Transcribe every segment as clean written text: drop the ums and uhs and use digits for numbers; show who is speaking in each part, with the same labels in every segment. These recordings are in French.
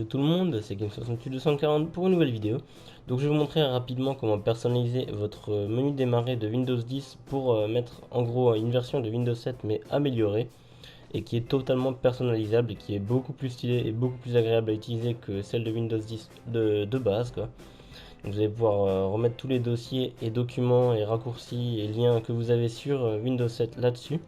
Speaker 1: tout le monde, c'est Game68240 pour une nouvelle vidéo. Donc je vais vous montrer rapidement comment personnaliser votre menu démarrer de Windows 10 pour mettre en gros une version de Windows 7 mais améliorée et qui est totalement personnalisable et qui est beaucoup plus stylée et beaucoup plus agréable à utiliser que celle de Windows 10 de base quoi. Donc vous allez pouvoir remettre tous les dossiers et documents et raccourcis et liens que vous avez sur Windows 7 là-dessus.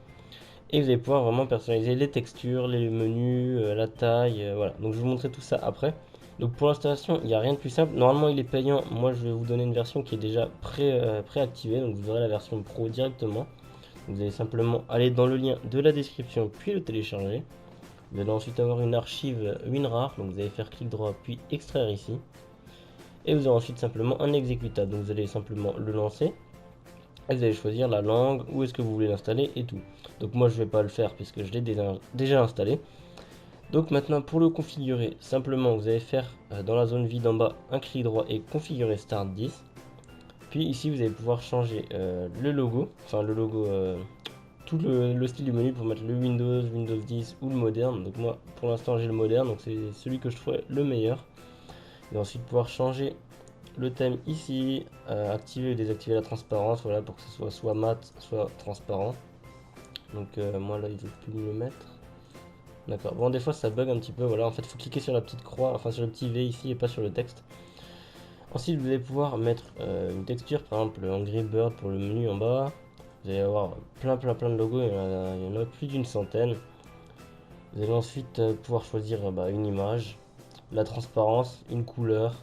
Speaker 1: Et vous allez pouvoir vraiment personnaliser les textures, les menus, la taille, voilà. Donc je vais vous montrer tout ça après. Donc pour l'installation, il n'y a rien de plus simple. Normalement il est payant, moi je vais vous donner une version qui est déjà préactivée. Donc vous aurez la version pro directement. Vous allez simplement aller dans le lien de la description puis le télécharger. Vous allez ensuite avoir une archive WinRAR, donc vous allez faire clic droit puis extraire ici. Et vous aurez ensuite simplement un exécutable, donc vous allez simplement le lancer. Et vous allez choisir la langue, où est-ce que vous voulez l'installer et tout. Donc moi je vais pas le faire puisque je l'ai déjà installé. Donc maintenant pour le configurer, simplement vous allez faire dans la zone vide en bas un clic droit et configurer Start 10. Puis ici vous allez pouvoir changer le logo, enfin le logo, tout le style du menu pour mettre le Windows, Windows 10 ou le moderne. Donc moi pour l'instant j'ai le moderne, donc c'est celui que je trouvais le meilleur. Et ensuite pouvoir changer le thème ici, activer ou désactiver la transparence, voilà, pour que ce soit mat, soit transparent. Donc moi là il veut plus me le mettre. D'accord, bon des fois ça bug un petit peu, voilà, en fait il faut cliquer sur la petite croix, enfin sur le petit V ici et pas sur le texte. Ensuite vous allez pouvoir mettre une texture, par exemple Angry Bird pour le menu en bas. Vous allez avoir plein de logos, il y en a plus d'une centaine. Vous allez ensuite pouvoir choisir une image, la transparence, une couleur.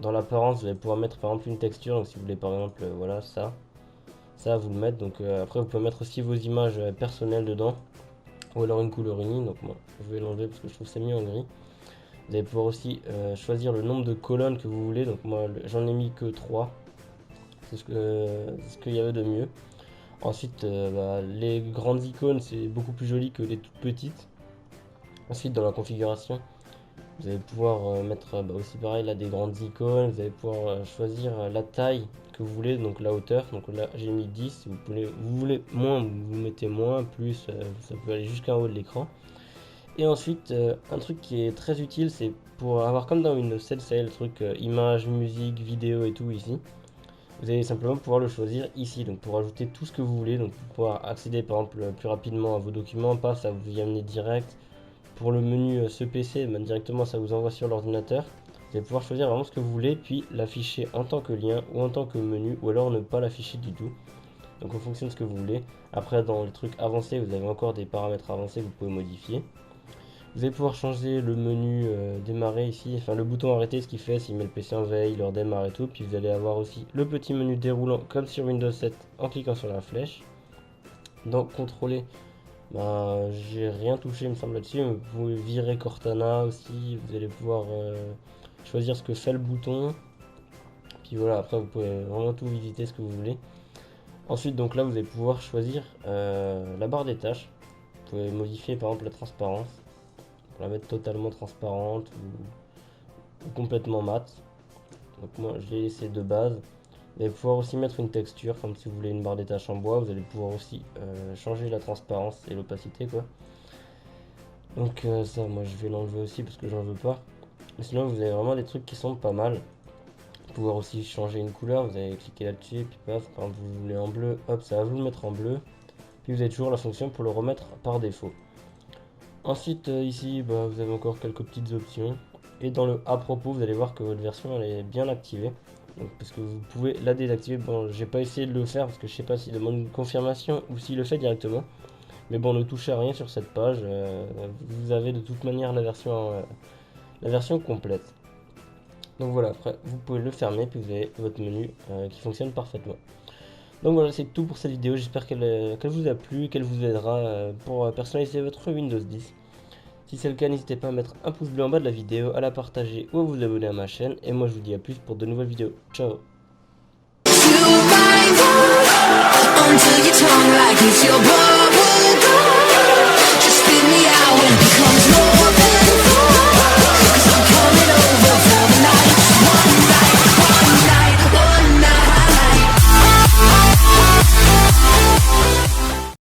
Speaker 1: Dans l'apparence, vous allez pouvoir mettre par exemple une texture, donc si vous voulez par exemple, voilà, ça vous le mettre. Donc après, vous pouvez mettre aussi vos images personnelles dedans, ou alors une couleur unie. Donc moi, je vais l'enlever parce que je trouve que c'est mieux en gris. Vous allez pouvoir aussi choisir le nombre de colonnes que vous voulez. Donc moi, j'en ai mis que 3. C'est ce qu'il y avait de mieux. Ensuite, les grandes icônes, c'est beaucoup plus joli que les toutes petites. Ensuite, dans la configuration, vous allez pouvoir mettre aussi pareil là des grandes icônes, vous allez pouvoir choisir la taille que vous voulez, donc la hauteur. Donc là j'ai mis 10, vous voulez moins, vous mettez moins, plus, ça peut aller jusqu'en haut de l'écran. Et ensuite un truc qui est très utile, c'est pour avoir comme dans Windows 7, c'est le truc image, musique, vidéo et tout ici. Vous allez simplement pouvoir le choisir ici, donc pour ajouter tout ce que vous voulez, donc pour pouvoir accéder par exemple plus rapidement à vos documents, pas ça vous y amener direct. Pour le menu ce PC, directement ça vous envoie sur l'ordinateur. Vous allez pouvoir choisir vraiment ce que vous voulez, puis l'afficher en tant que lien ou en tant que menu, ou alors ne pas l'afficher du tout. Donc en fonction de ce que vous voulez. Après dans les trucs avancés, vous avez encore des paramètres avancés que vous pouvez modifier. Vous allez pouvoir changer le menu démarrer ici, enfin le bouton arrêter, ce qu'il fait, s'il met le PC en veille, il redémarre et tout. Puis vous allez avoir aussi le petit menu déroulant comme sur Windows 7 en cliquant sur la flèche. Donc contrôler. J'ai rien touché il me semble là-dessus, vous pouvez virer Cortana aussi, vous allez pouvoir choisir ce que fait le bouton, puis voilà, après vous pouvez vraiment tout visiter ce que vous voulez. Ensuite donc là vous allez pouvoir choisir la barre des tâches, vous pouvez modifier par exemple la transparence, pour la mettre totalement transparente ou complètement mat. Donc moi je l'ai laissé de base. Vous allez pouvoir aussi mettre une texture, comme si vous voulez une barre des tâches en bois. Vous allez pouvoir aussi changer la transparence et l'opacité quoi. Donc ça moi je vais l'enlever aussi parce que j'en veux pas. Mais sinon vous avez vraiment des trucs qui sont pas mal. Pouvoir aussi changer une couleur, vous allez cliquer là-dessus et puis paf, quand vous voulez en bleu, hop ça va vous le mettre en bleu. Puis vous avez toujours la fonction pour le remettre par défaut. Ensuite ici vous avez encore quelques petites options. Et dans le à propos vous allez voir que votre version elle est bien activée. Donc, parce que vous pouvez la désactiver. Bon, j'ai pas essayé de le faire parce que je sais pas s'il demande une confirmation ou s'il le fait directement. Mais bon, ne touchez à rien sur cette page. Vous avez de toute manière la version complète. Donc voilà, après vous pouvez le fermer puis vous avez votre menu qui fonctionne parfaitement. Donc voilà, c'est tout pour cette vidéo. J'espère qu'elle vous a plu, qu'elle vous aidera pour personnaliser votre Windows 10. Si c'est le cas, n'hésitez pas à mettre un pouce bleu en bas de la vidéo, à la partager ou à vous abonner à ma chaîne. Et moi je vous dis à plus pour de nouvelles vidéos. Ciao. Until your tongue like it's your bubble gum. Just spit me out when it becomes more.